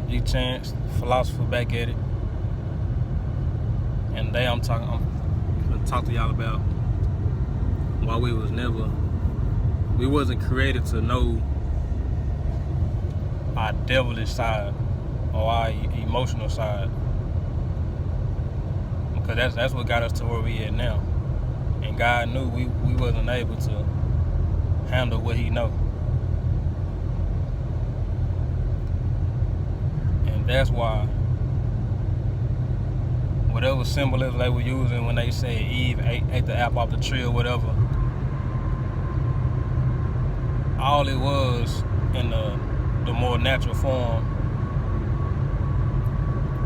G Chance, Philosopher back at it. And today I'm gonna talk to y'all about why we wasn't created to know our devilish side or our emotional side. Because that's what got us to where we at now. And God knew we wasn't able to handle what he know. And that's why whatever symbolism they were using when they said Eve ate the apple off the tree or whatever, all it was in the more natural form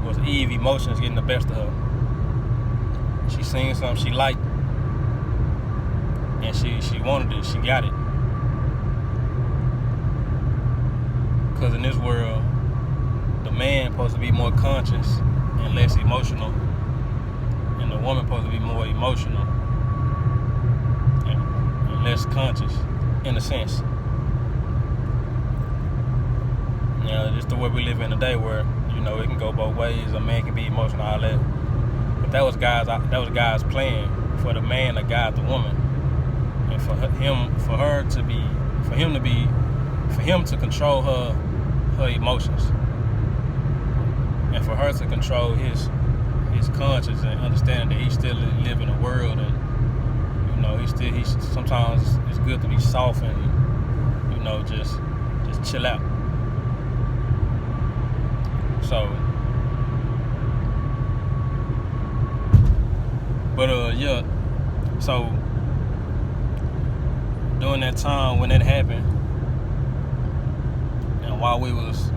was Eve emotions getting the best of her. She seen something she liked, and she wanted it. She got it. Because in this world, the man supposed to be more conscious and less emotional, and the woman supposed to be more emotional and less conscious, in a sense. Now, it's the way we live in today, where it can go both ways. A man can be emotional, all that. But that was God's plan for the man to guide the woman, and for him to control her emotions, and for her to control his conscience and understanding that he still live in a world, and he sometimes it's good to be soft and just chill out. So, but so during that time when that happened, and while we wasn't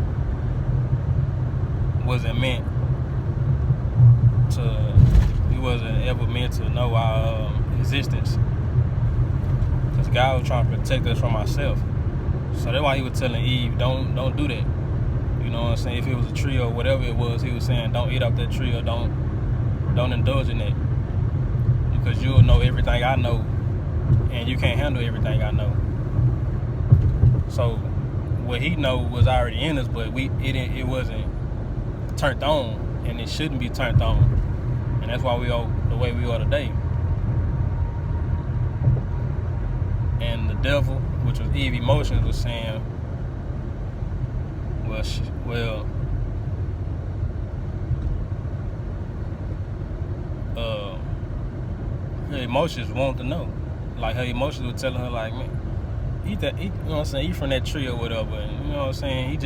ever meant to know our existence, because God was trying to protect us from ourselves. So that's why he was telling Eve, don't do that. You know what I'm saying? If it was a tree or whatever it was, he was saying, don't eat off that tree, or don't indulge in it, because you'll know everything I know, and you can't handle everything I know. So what he know was already in us, but it wasn't turned on, and it shouldn't be turned on, and that's why we are the way we are today. And the devil, which was Eve emotions, was saying, well, her emotions want to know. Like, her emotions were telling her, like, man, eat that, you know what I'm saying, eat from that tree or whatever. And you know what I'm saying, he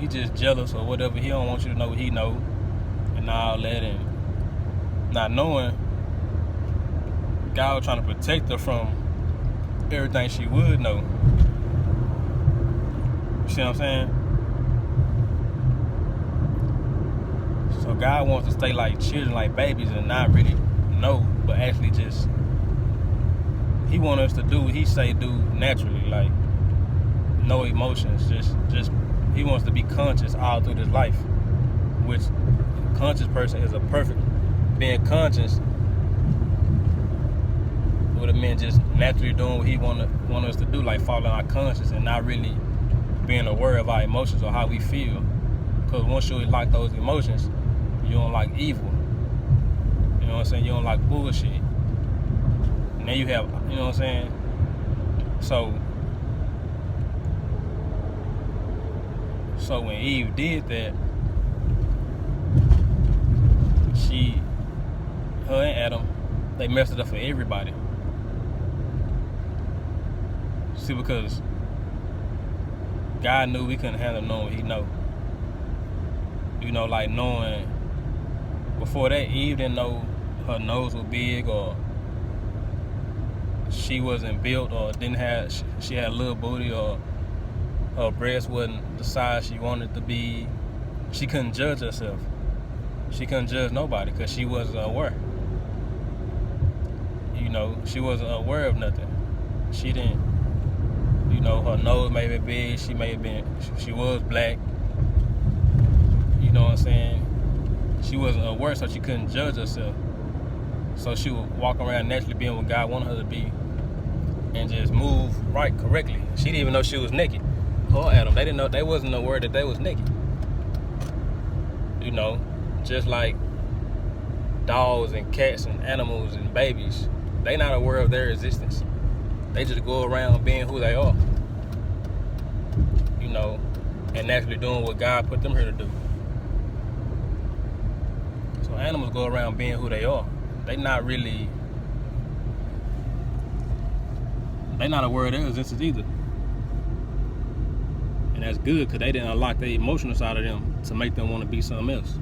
just jealous or whatever. He don't want you to know what he know and all that. And not knowing, God was trying to protect her from everything she would know. You see what I'm saying? So God wants to stay like children, like babies, and not really know, but actually just, he wants us to do what he say do naturally, like no emotions, just he wants to be conscious all through this life, which a conscious person is a perfect, being conscious would have meant just naturally doing what he want us to do, like following our conscience and not really being aware of our emotions or how we feel. Because once you like those emotions, you don't like evil. You know what I'm saying? You don't like bullshit. And then you have, you know what I'm saying? So when Eve did that, her and Adam, they messed it up for everybody. See, because God knew we couldn't handle knowing what he know. Like knowing, before that, Eve didn't know her nose was big, or she wasn't built, or she had a little booty, or her breast wasn't the size she wanted to be. She couldn't judge herself. She couldn't judge nobody because she wasn't aware. She wasn't aware of nothing. She didn't, her nose may have been big, she was black. You know what I'm saying? She wasn't aware, so she couldn't judge herself. So she would walk around naturally being what God wanted her to be, and just move right correctly. She didn't even know she was naked. Or Adam, they didn't know, they wasn't aware that they was naked. You know, just like dogs and cats and animals and babies, they not aware of their existence. They just go around being who they are, you know, and naturally doing what God put them here to do. So animals go around being who they are. They not aware of their existence either. And that's good, because they didn't unlock the emotional side of them to make them want to be something else.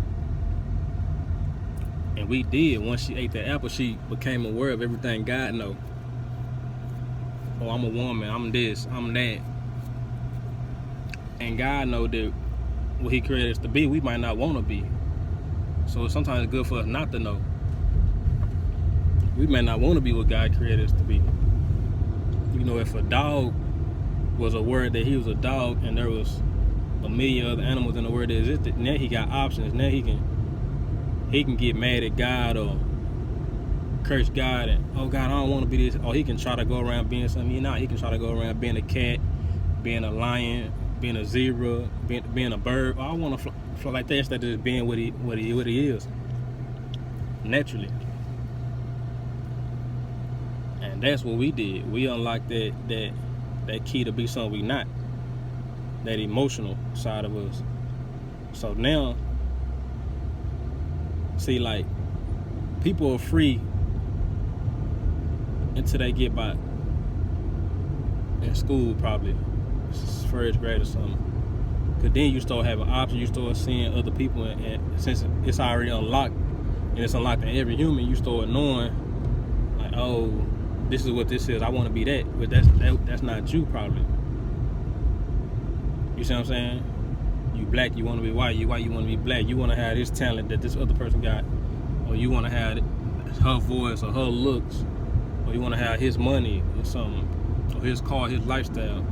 And we did. Once she ate that apple, she became aware of everything God knows. Oh, I'm a woman, I'm this, I'm that. And God knows that what He created us to be, we might not want to be. So sometimes it's good for us not to know. We may not want to be what God created us to be. You know, if a dog was aware that he was a dog and there was a million other animals in the world that existed, now he got options. Now he can get mad at God or curse God and, oh God, I don't want to be this. Or he can try to go around being something he's not. He can try to go around being a cat, being a lion, being a zebra, being a bird. Oh, I want to fly like that instead of just being what he is naturally. And that's what we did. We unlocked that key to be something we not. That emotional side of us. So now, see, like, people are free until they get by in school, probably first grade or something. Because then you start having options, you start seeing other people, and since it's already unlocked, and it's unlocked in every human, you start knowing, like, oh, this is what this is, I want to be that. But that's not you, probably. You see what I'm saying? You black, you want to be white. You white, you want to be black. You want to have this talent that this other person got, or you want to have her voice or her looks, or you want to have his money or something, or his car, his lifestyle.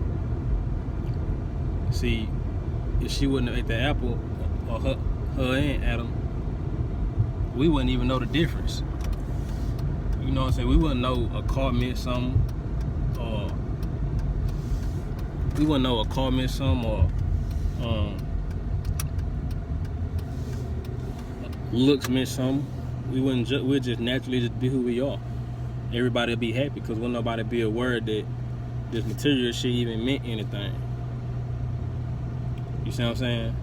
See, if she wouldn't have ate the apple, or her and Adam, we wouldn't even know the difference. You know what I'm saying? We wouldn't know a car meant something, or looks meant something. We'd just naturally just be who we are. Everybody would be happy, because wouldn't nobody be aware that this material shit even meant anything. You see what I'm saying?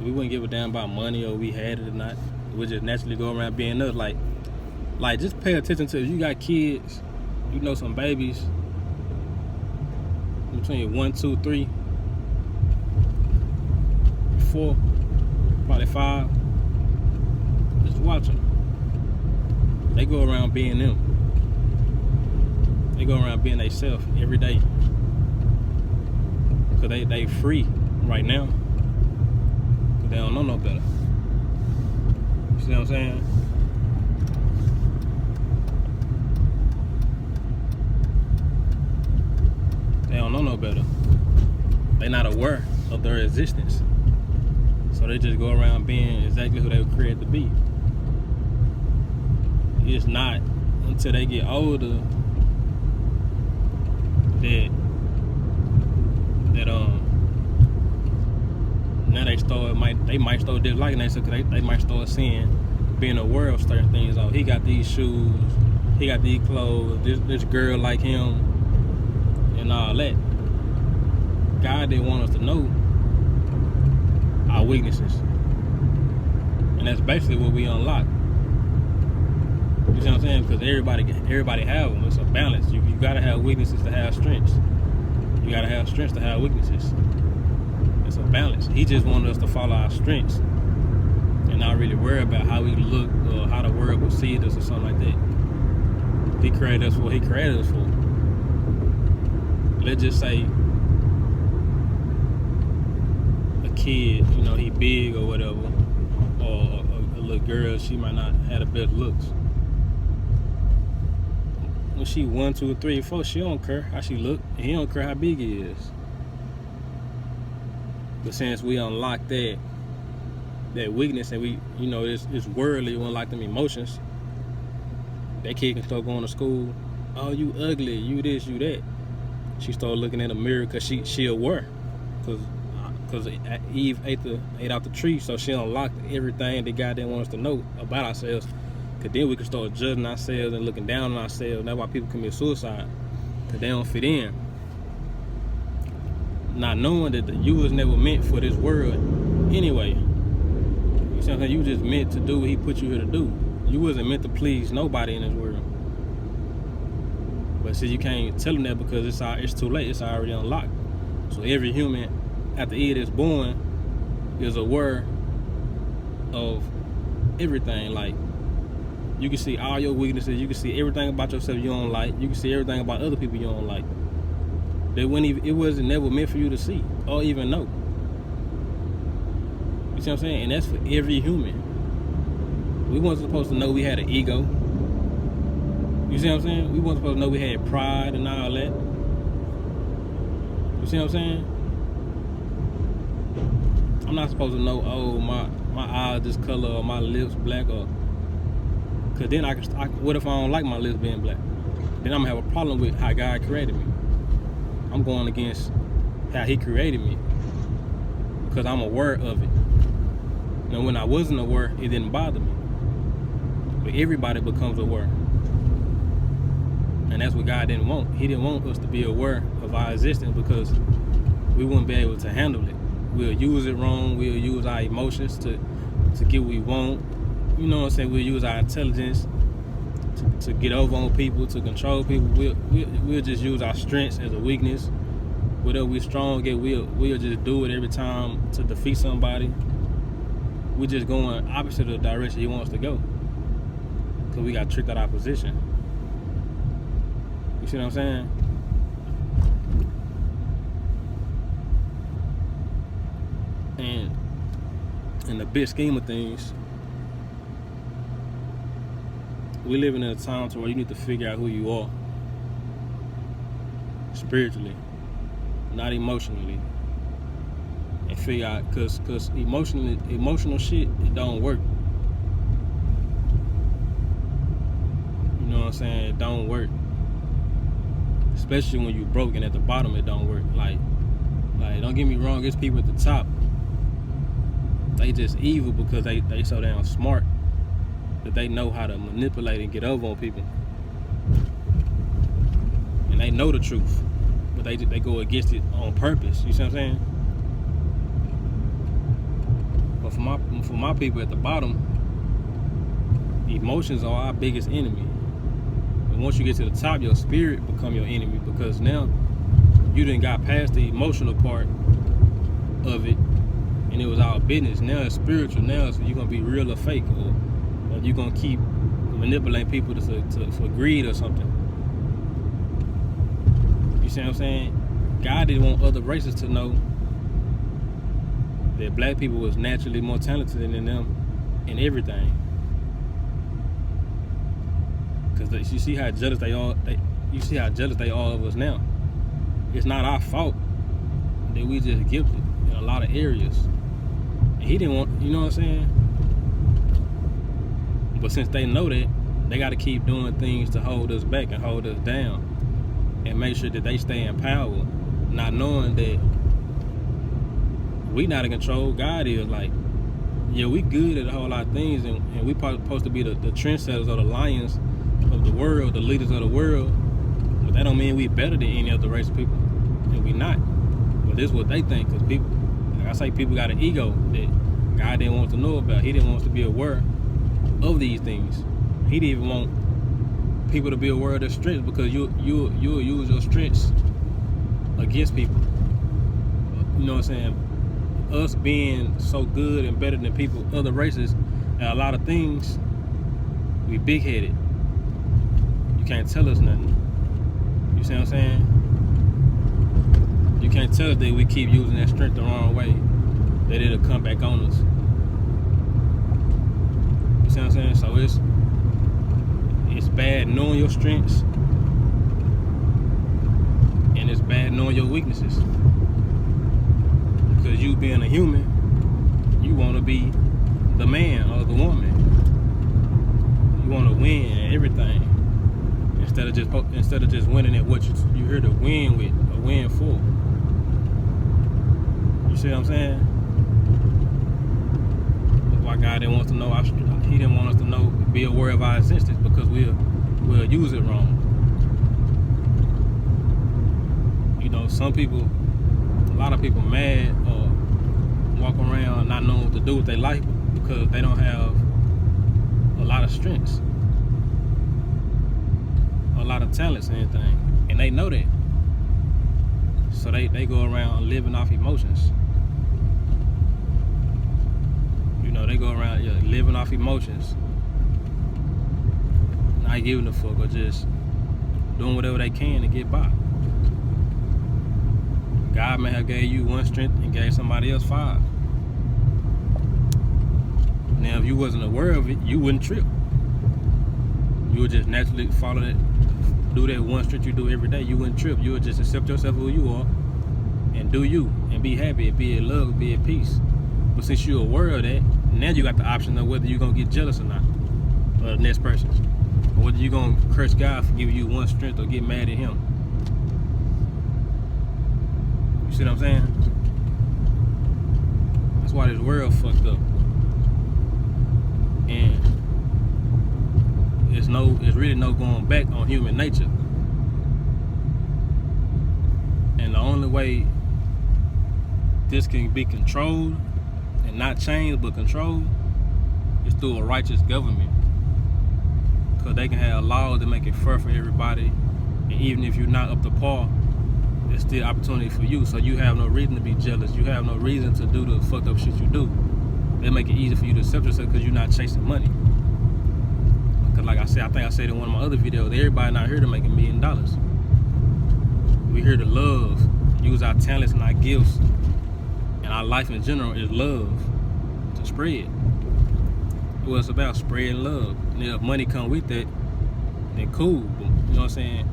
We wouldn't give a damn about money or we had it or not. We'd just naturally go around being us. Like, just pay attention to, if you got kids, you know, some babies between 1, 2, 3, 4, probably 5. Just watch them. They go around being them. They go around being themselves every day. Because they free right now. Because they don't know no better. You see what I'm saying? They don't know no better. They're not aware of their existence. So they just go around being exactly who they were created to be. It's not until they get older that now they might start disliking themselves, because they might start being aware of certain things. Oh, he got these shoes, he got these clothes, this girl like him, and all that. God didn't want us to know our weaknesses, and that's basically what we unlock. You see what I'm saying? Because everybody have them. It's a balance. You gotta have weaknesses to have strengths. You gotta have strengths to have weaknesses. It's a balance. He just wanted us to follow our strengths and not really worry about how we look or how the world will see us or something like that. He created us for what He created us for. Let's just say a kid, you know, he big or whatever, or a little girl, she might not have the best looks. When she 1, 2, 3, 4, she don't care how she look, and he don't care how big he is. But since we unlock that weakness, and we, you know, it's worldly, we unlock them emotions, that kid can start going to school. Oh, you ugly, you this, you that. She start looking in the mirror, because she aware, because because Eve ate out the tree, so she unlocked everything that God didn't want us to know about ourselves. Because then we can start judging ourselves and looking down on ourselves. That's why people commit suicide, because they don't fit in. Not knowing that you was never meant for this world anyway. You see what I'm saying? You just meant to do what he put you here to do. You wasn't meant to please nobody in this world. But see, you can't tell them that because it's too late. It's already unlocked. So every human, after Eve is born, is aware of everything. Like, you can see all your weaknesses. You can see everything about yourself you don't like. You can see everything about other people you don't like. It wasn't never meant for you to see or even know. You see what I'm saying? And that's for every human. We weren't supposed to know we had an ego. You see what I'm saying? We weren't supposed to know we had pride and all that. You see what I'm saying? I'm not supposed to know, oh, my eyes this color or my lips black, or because then what if I don't like my lips being black? Then I'm gonna have a problem with how God created me. I'm going against how he created me because I'm aware of it. And when I wasn't aware, it didn't bother me. But everybody becomes aware. And that's what God didn't want. He didn't want us to be aware of our existence because we wouldn't be able to handle it. We'll use it wrong. We'll use our emotions to get what we want. You know what I'm saying? We'll use our intelligence to get over on people, to control people. We'll just use our strengths as a weakness. Whatever we're strong at, we'll just do it every time to defeat somebody. We're just going opposite of the direction he wants to go because we got tricked out of our position. You see what I'm saying? And in the big scheme of things, we live in a time where you need to figure out who you are spiritually, not emotionally, and figure out because emotional shit, it don't work. You know what I'm saying? It don't work, especially when you broke and at the bottom it don't work. Like don't get me wrong, there's people at the top, they just evil because they so damn smart that they know how to manipulate and get over on people. And they know the truth, but they go against it on purpose. You see what I'm saying? But for my people at the bottom, emotions are our biggest enemy. And once you get to the top, your spirit become your enemy because now you done got past the emotional part of it and it was all business. Now it's spiritual. Now so you're gonna be real or fake, or you're gonna keep manipulating people for greed or something. You see what I'm saying? God didn't want other races to know that black people was naturally more talented than them in everything. Because you see how jealous they are of us now. It's not our fault that we just gifted in a lot of areas. And he didn't want, you know what I'm saying? But since they know that, they got to keep doing things to hold us back and hold us down and make sure that they stay in power, not knowing that we not in control. God is. Like, yeah, we good at a whole lot of things, and we supposed to be the trendsetters or the lions of the world, the leaders of the world. But that don't mean we better than any other race of people, and we not. But this is what they think, because people, like I say, people got an ego that God didn't want to know about. He didn't want us to be aware of these things. He didn't even want people to be aware of their strengths, because you'll use your strengths against people. You know what I'm saying? Us being so good and better than people, other races, and a lot of things, we big-headed. You can't tell us nothing. You see what I'm saying? You can't tell us that we keep using that strength the wrong way, that it'll come back on us. You see what I'm saying? So it's bad knowing your strengths, and it's bad knowing your weaknesses. Because you being a human, you want to be the man or the woman. You want to win everything instead of just winning at what you're here to win with or win for. You see what I'm saying? Why God didn't want us to know He didn't want us to know, be aware of our existence, because we'll use it wrong. You know, a lot of people mad or walk around not knowing what to do with their life because they don't have a lot of strengths, a lot of talents and anything, and they know that. So they go around living off emotions. You know, they go around living off emotions, not giving a fuck, or just doing whatever they can to get by. God may have gave you one strength and gave somebody else 5. Now, if you wasn't aware of it, you wouldn't trip. You would just naturally follow it, do that one strength you do every day. You wouldn't trip. You would just accept yourself who you are and do you, and be happy, and be at love, be at peace. But since you're aware of that, now you got the option of whether you're gonna get jealous or not of the next person, or whether you're gonna curse God for giving you one strength or get mad at Him. You see what I'm saying? That's why this world fucked up. And it's really no going back on human nature. And the only way this can be controlled, and not changed but controlled, is through a righteous government. Because they can have laws that make it fair for everybody, and even if you're not up to par, there's still opportunity for you. So you have no reason to be jealous. You have no reason to do the fucked up shit you do. They make it easy for you to accept yourself because you're not chasing money. Because like I said, I think I said in one of my other videos, everybody not here to make $1 million. We're here to love, use our talents and our gifts, and our life in general is love, to spread. Well, it's about spreading love. And if money come with that, then cool. But, you know what I'm saying?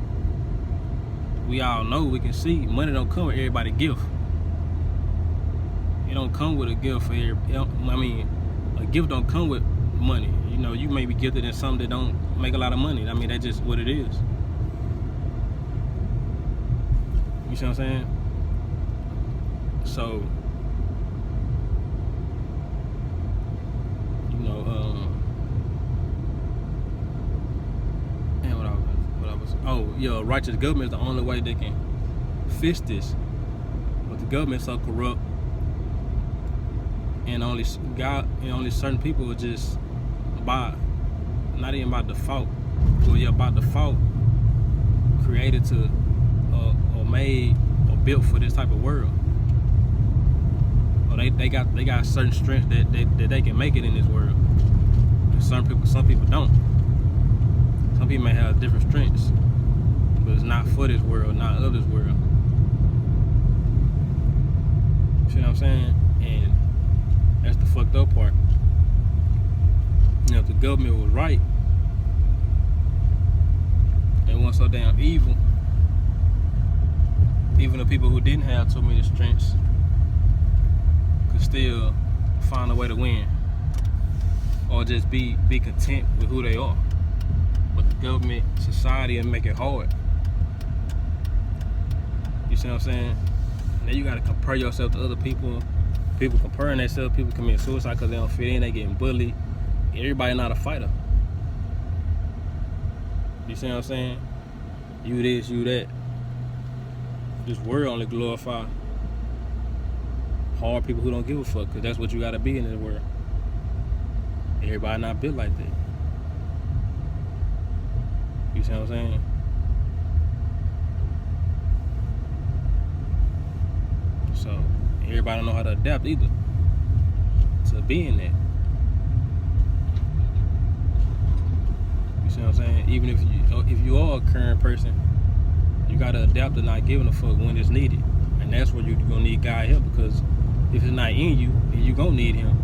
We all know, we can see, money don't come with everybody's gift. It don't come with a gift for everybody. I mean, a gift don't come with money. You know, you may be gifted in something that don't make a lot of money. I mean, that's just what it is. You see what I'm saying? So, you know, and what I was, righteous government is the only way they can fix this. But the government's so corrupt, and only certain people are just not even by default, but by default created to or made or built for this type of world. Or they got certain strengths that they can make it in this world. And some people don't. Some people may have different strengths, but it's not for this world, not of this world. You see what I'm saying? And that's the fucked up part. Now, if the government was right and wasn't so damn evil, even the people who didn't have too many strengths could still find a way to win, or just be content with who they are. But the government, society, and make it hard. You see what I'm saying? Now you gotta compare yourself to other people. People comparing themselves, people commit suicide because they don't fit in, they getting bullied. Everybody not a fighter. You see what I'm saying? You this, you that. This world only glorify hard people who don't give a fuck, because that's what you gotta be in this world. Everybody not built like that. You see what I'm saying? So everybody don't know how to adapt either to being that. You see what I'm saying? Even if you are a current person, you gotta adapt to not giving a fuck when it's needed. And that's where you're gonna need God help, because if it's not in you, then you gonna need Him.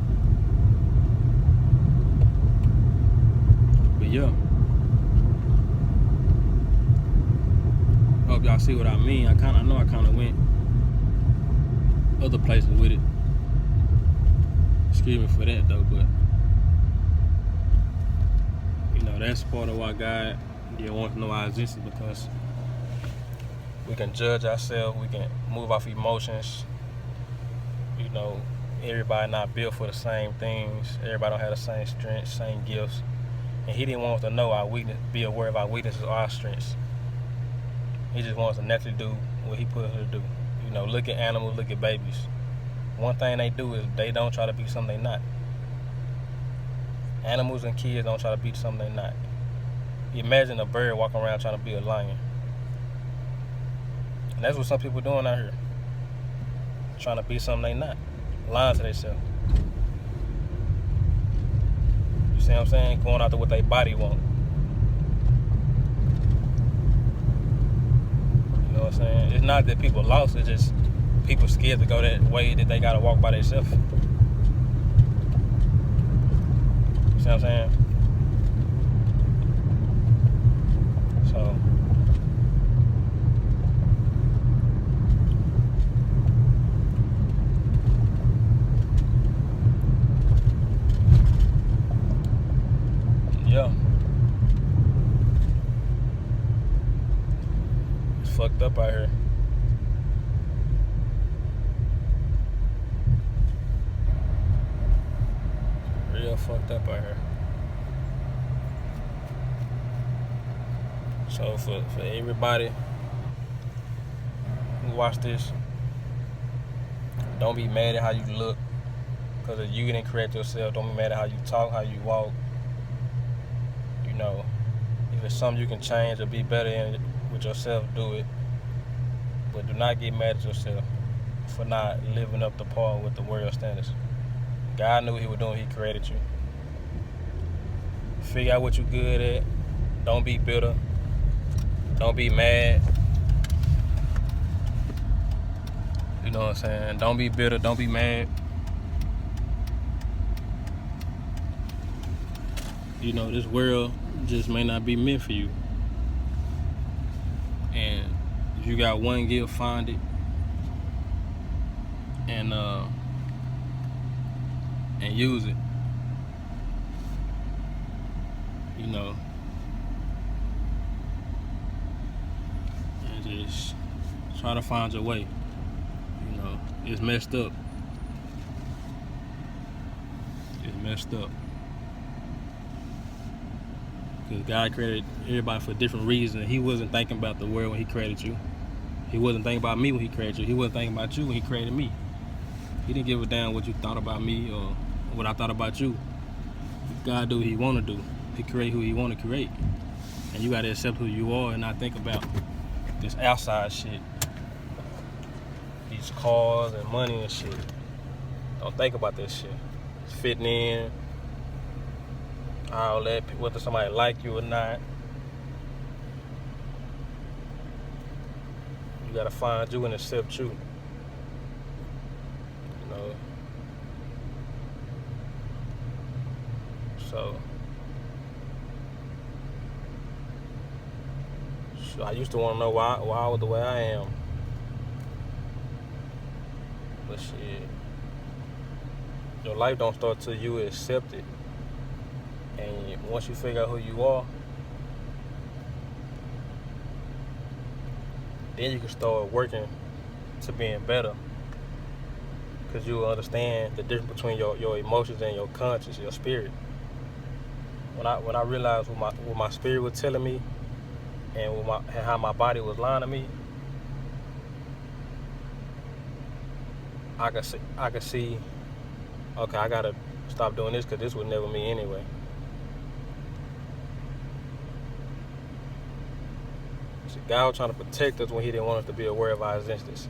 But yeah, hope y'all see what I mean. I know I kind of went other places with it. Excuse me for that though, but you know, that's part of why God wants to know our existence, because we can judge ourselves, we can move off emotions, You know, everybody not built for the same things. Everybody don't have the same strengths, same gifts. And he didn't want us to know our weakness, be aware of our weaknesses or our strengths. He just wants us to naturally do what he put us to do. You know, look at animals, look at babies. One thing they do is they don't try to be something they not. Animals and kids don't try to be something they not. Imagine a bird walking around trying to be a lion. And that's what some people doing out here. Trying to be something they not. Lying to themselves. You see what I'm saying? Going after what their body want. You know what I'm saying? It's not that people lost, it's just people scared to go that way that they gotta walk by themselves. You see what I'm saying? So yeah. It's fucked up out here. Real fucked up out here. So for everybody who watch this, don't be mad at how you look, because if you didn't correct yourself. Don't be mad at how you talk, how you walk. You know, if it's something you can change or be better in with yourself, do it. But do not get mad at yourself for not living up to par with the world standards. God knew what he was doing. He created you. Figure out what you're good at. Don't be bitter. Don't be mad. You know what I'm saying? Don't be bitter. Don't be mad. You know, this world just may not be meant for you. And if you got one gift, find it. And use it. You know. And just try to find your way. You know, it's messed up. It's messed up. Because God created everybody for different reasons. He wasn't thinking about the world when he created you. He wasn't thinking about me when he created you. He wasn't thinking about you when he created me. He didn't give a damn what you thought about me or what I thought about you. God do what he want to do. He create who he want to create. And you got to accept who you are and not think about this outside shit. These cars and money and shit. Don't think about that shit. It's fitting in. All that, whether somebody like you or not. You gotta find you and accept you. You know. So I used to want to know why I was the way I am. But shit, your life don't start till you accept it. And once you figure out who you are, then you can start working to being better. Because you will understand the difference between your emotions and your conscience, your spirit. When I realized what my spirit was telling me and how my body was lying to me, I could see, okay, I gotta stop doing this because this was never me anyway. See, God was trying to protect us when he didn't want us to be aware of our existence.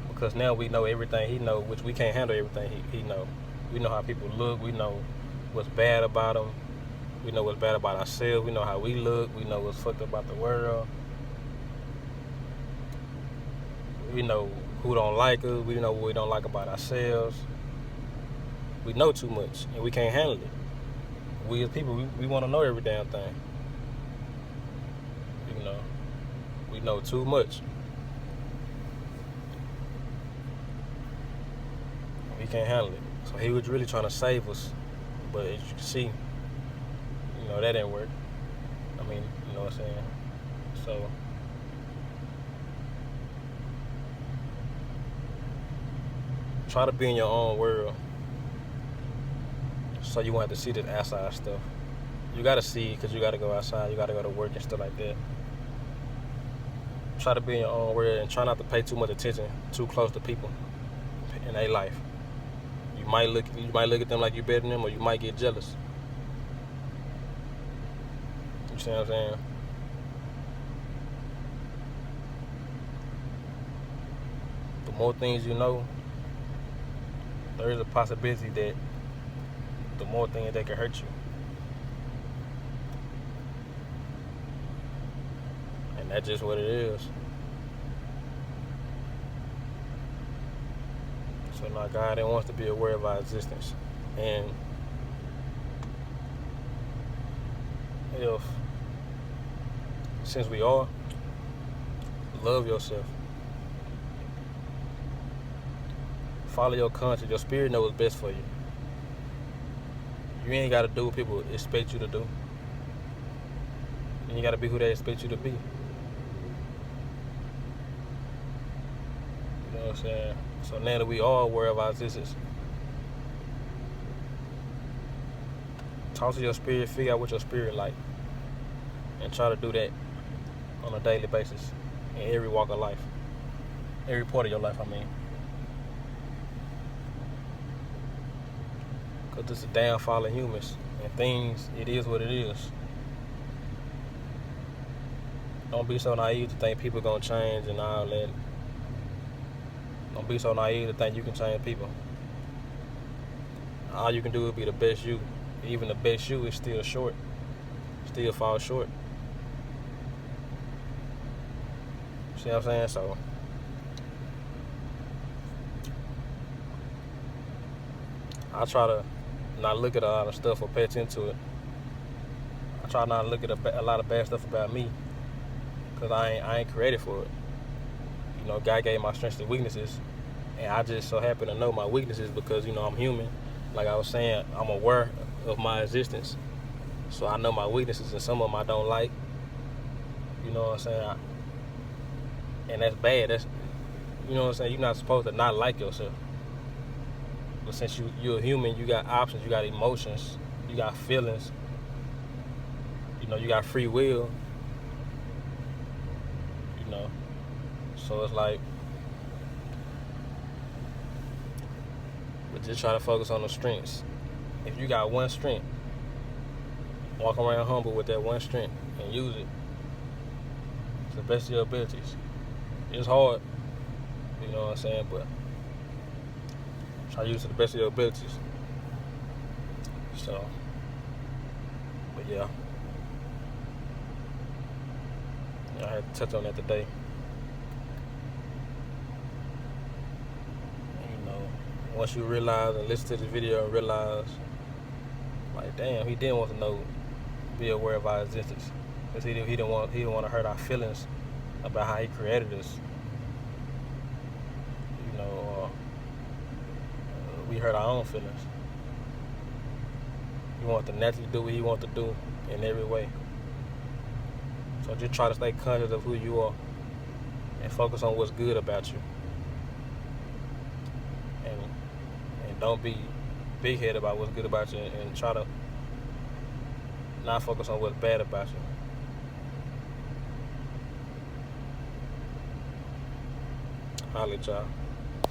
Because now we know everything he knows, which we can't handle everything he knows. We know how people look. We know what's bad about them. We know what's bad about ourselves. We know how we look. We know what's fucked up about the world. We know who don't like us. We know what we don't like about ourselves. We know too much, and we can't handle it. We as people, we want to know every damn thing. You know, we know too much. We can't handle it. So he was really trying to save us, but as you can see, you know, that didn't work. I mean, you know what I'm saying? So Try to be in your own world so you won't have to see this outside stuff. You gotta see because you gotta go outside, you gotta go to work and stuff like that. Try to be in your own world and try not to pay too much attention too close to people in their life. You might look at them like you're better than them, or you might get jealous. You see what I'm saying? The more things you know, there is a possibility that the more things that can hurt you. And that's just what it is. So now God wants to be aware of our existence. And since we are, love yourself. Follow your conscience. Your spirit knows what's best for you. You ain't got to do what people expect you to do. And you got to be who they expect you to be. You know what I'm saying? So now that we are aware of our existence, talk to your spirit, figure out what your spirit like, and try to do that on a daily basis in every walk of life, every part of your life, I mean. Because it's a downfall of humans and things, it is what it is. Don't be so naive to think people gonna change and all that. Don't be so naive to think you can change people. All you can do is be the best you. Even the best you is still short. Still fall short. See what I'm saying? So I try to not look at a lot of stuff or pay attention to it. I try not to look at a lot of bad stuff about me, because I ain't created for it. You know, God gave my strengths and weaknesses, and I just so happen to know my weaknesses because, you know, I'm human. Like I was saying, I'm aware of my existence. So I know my weaknesses, and some of them I don't like. You know what I'm saying? And that's bad. That's, you know what I'm saying? You're not supposed to not like yourself. But since you're a human, you got options, you got emotions, you got feelings. You know, you got free will. You know. So it's like, but just try to focus on the strengths. If you got one strength, walk around humble with that one strength and use it to the best of your abilities. It's hard, you know what I'm saying, but try to use it to the best of your abilities. So, but yeah, I had to touch on that today. Once you realize and listen to the video and realize, like, damn, he didn't want to know, be aware of our existence, because he didn't want to hurt our feelings about how he created us. You know, we hurt our own feelings. He wants to naturally do what he wants to do in every way. So just try to stay conscious of who you are and focus on what's good about you. Don't be big-headed about what's good about you, and try to not focus on what's bad about you. Holla at y'all.